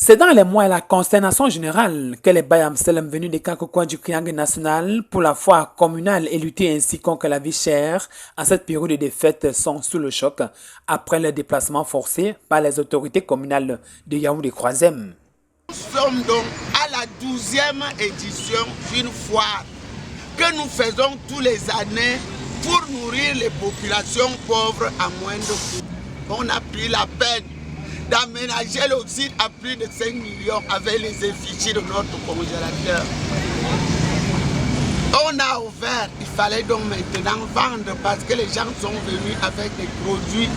C'est dans les mois et la consternation générale que les Bayam Selem venus des quatre coins du triangle national pour la foi communale et lutter ainsi contre la vie chère en cette période de défaite sont sous le choc après le déplacement forcé par les autorités communales de Yaoundé-Croisem. Nous sommes donc à la 12e édition d'une foire que nous faisons tous les années pour nourrir les populations pauvres à moindre coût. On a pris la peine d'aménager le site à plus de 5 millions avec les effigies de notre congélateur. On a ouvert, il fallait donc maintenant vendre parce que les gens sont venus avec des produits.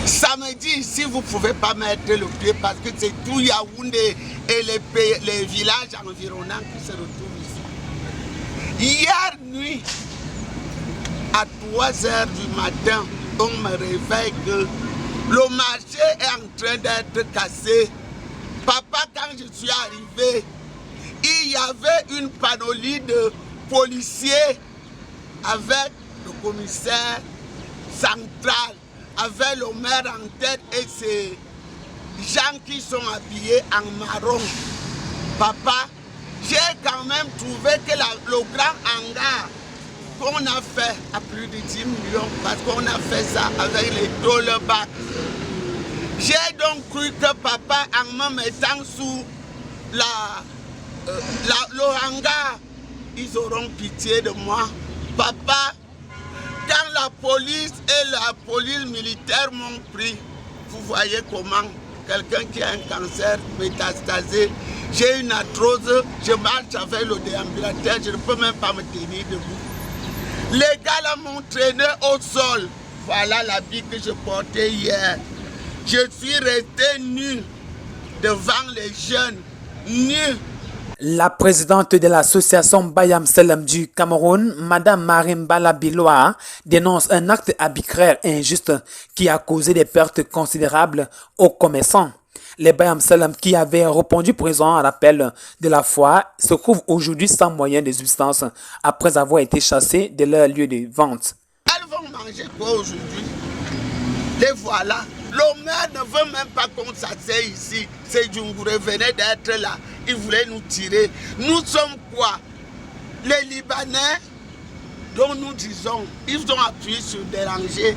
Samedi, ici, vous ne pouvez pas mettre le pied parce que c'est tout Yaoundé et les villages environnants qui se retrouvent ici. Hier nuit, à 3 h du matin, on me réveille que le marché est en train d'être cassé. Papa, quand je suis arrivé, il y avait une panoplie de policiers avec le commissaire central, avec le maire en tête et ces gens qui sont habillés en marron. Papa, j'ai quand même trouvé que le grand hangar qu'on a fait à plus de 10 millions parce qu'on a fait ça avec les Dolebach. J'ai donc cru que papa, en me mettant sous le hangar, ils auront pitié de moi. Papa, quand la police et la police militaire m'ont pris, vous voyez comment quelqu'un qui a un cancer métastasé, j'ai une arthrose, je marche avec le déambulateur, je ne peux même pas me tenir debout. Les gars là m'ont traîné au sol. Voilà l'habit que je portais hier. Je suis resté nu devant les jeunes, nu. La présidente de l'association Bayam Selem du Cameroun, Madame Marimbala Biloa, dénonce un acte arbitraire et injuste qui a causé des pertes considérables aux commerçants. Les Bayam Selem qui avaient répondu présent à l'appel de la foi se trouvent aujourd'hui sans moyen de subsistance après avoir été chassés de leur lieu de vente. Elles vont manger quoi aujourd'hui? Les voilà. Le maire ne veut même pas qu'on s'asseye ici. C'est Djungouré venait d'être là. Il voulait nous tirer. Nous sommes quoi? Les Libanais dont nous disons, ils ont appuyé sur déranger.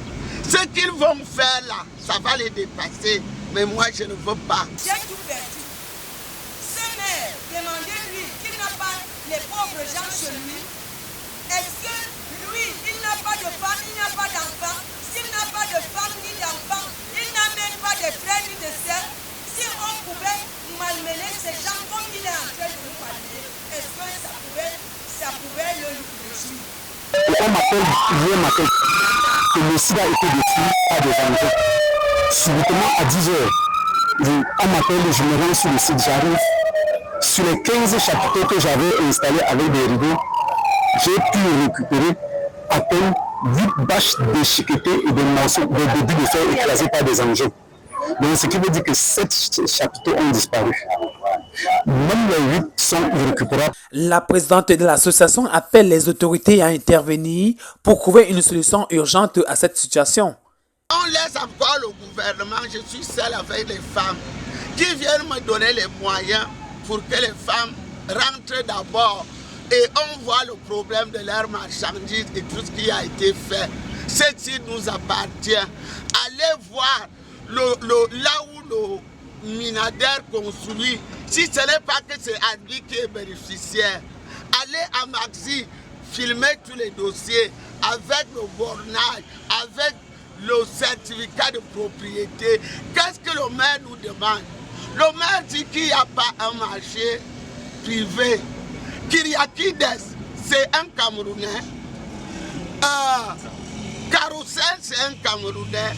Ce qu'ils vont faire là, ça va les dépasser. Mais moi, je ne veux pas. J'ai tout perdu. Ce maire, demandez-lui qu'il n'a pas les pauvres gens chez lui. Est-ce que lui, il n'a pas de femme, il n'a pas d'enfant? S'il n'a pas de femme ni d'enfant, il n'a même pas de frère ni de sœur. Si on pouvait malmener ces gens comme il est en train de nous malmener, est-ce que ça pouvait le réjouir? On m'appelle hier matin que le site a été détruit par des engrais. Subitement à 10 h, on m'appelle, je me rends sur le site, j'arrive. Sur les 15 chapiteaux que j'avais installés avec des rideaux, j'ai pu récupérer à peine 8 bâches déchiquetées et des morceaux, des débris de fer écrasés par des engins. Donc ce qui veut dire que 7 chapiteaux ont disparu. Même les 8 sont irrécupérables. La présidente de l'association appelle les autorités à intervenir pour trouver une solution urgente à cette situation. On laisse encore le gouvernement, je suis seule avec les femmes qui viennent me donner les moyens pour que les femmes rentrent d'abord et on voit le problème de leurs marchandises et tout ce qui a été fait. Ce site nous appartient. Allez voir là où le minadaire construit. Si ce n'est pas que c'est Adli qui est bénéficiaire, allez à Maxi, filmer tous les dossiers avec le bornage, avec le certificat de propriété. Qu'est-ce que le maire nous demande? Le maire dit qu'il n'y a pas un marché privé. Kyriakides, c'est un Camerounais. Carousel, c'est un Camerounais.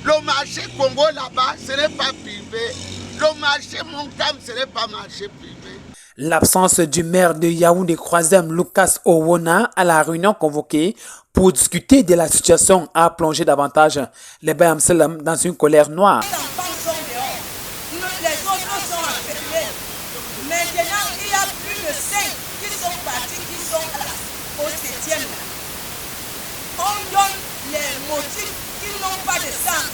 Le marché Congo là-bas, ce n'est pas privé. Le marché Moncam, ce n'est pas marché privé. L'absence du maire de Yaoundé-Croisem, Lucas Owona, à la réunion convoquée pour discuter de la situation a plongé davantage les Bayam Selem dans une colère noire. Les enfants sont dehors, les autres sont enfermés. Maintenant, il y a plus de 5 qui sont partis, qui sont au 7e. On donne les motifs qui n'ont pas de sens.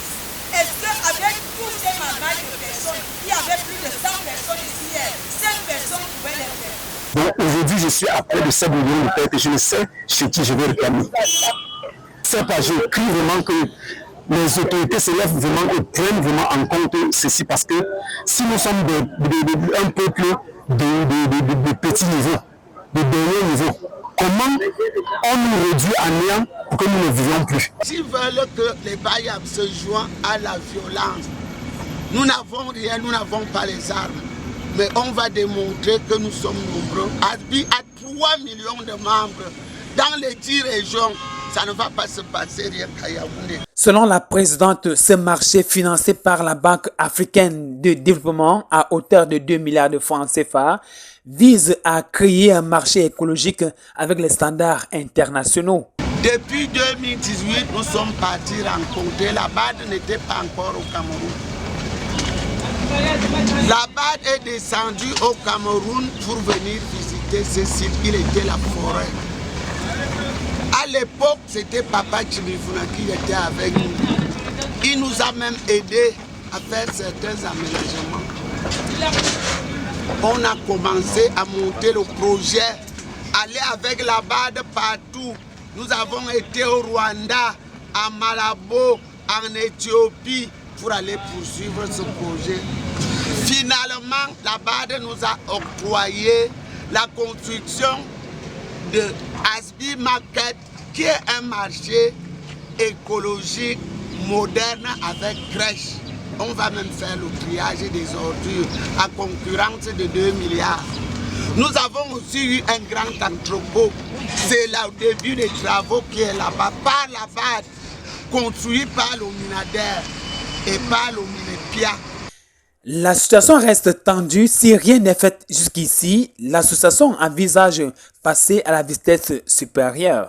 Est-ce qu'avec tous ces marmailles de personnes, il y avait plus de 100 personnes aujourd'hui je suis à près de 7 millions de pertes et je ne sais chez qui je vais réclamer. C'est pas, je crie vraiment que les autorités se lèvent vraiment et prennent vraiment en compte ceci, parce que si nous sommes un peuple de petit niveau, de dernier niveau, comment on nous réduit à néant pour que nous ne vivions plus? S'ils veulent que les Bayam se joignent à la violence, nous n'avons rien, nous n'avons pas les armes. Mais on va démontrer que nous sommes nombreux. Asbi a 3 millions de membres dans les 10 régions. Ça ne va pas se passer rien qu'à Yaoundé. Selon la présidente, ce marché financé par la Banque africaine de développement à hauteur de 2 milliards de francs CFA vise à créer un marché écologique avec les standards internationaux. Depuis 2018, nous sommes partis rencontrer. La BAD n'était pas encore au Cameroun. La BAD est descendue au Cameroun pour venir visiter ce site. Il était la forêt. À l'époque, c'était Papa Chimifuna qui était avec nous. Il nous a même aidé à faire certains aménagements. On a commencé à monter le projet, aller avec la BAD partout. Nous avons été au Rwanda, à Malabo, en Éthiopie, pour aller poursuivre ce projet. Finalement, la BAD nous a octroyé la construction de Asbi Market, qui est un marché écologique moderne avec crèche. On va même faire le triage des ordures à concurrence de 2 milliards. Nous avons aussi eu un grand entrepôt. C'est là au début des travaux qui est là-bas, par la BAD, construit par le Minader et par le Minepia. La situation reste tendue si rien n'est fait jusqu'ici. L'association envisage passer à la vitesse supérieure.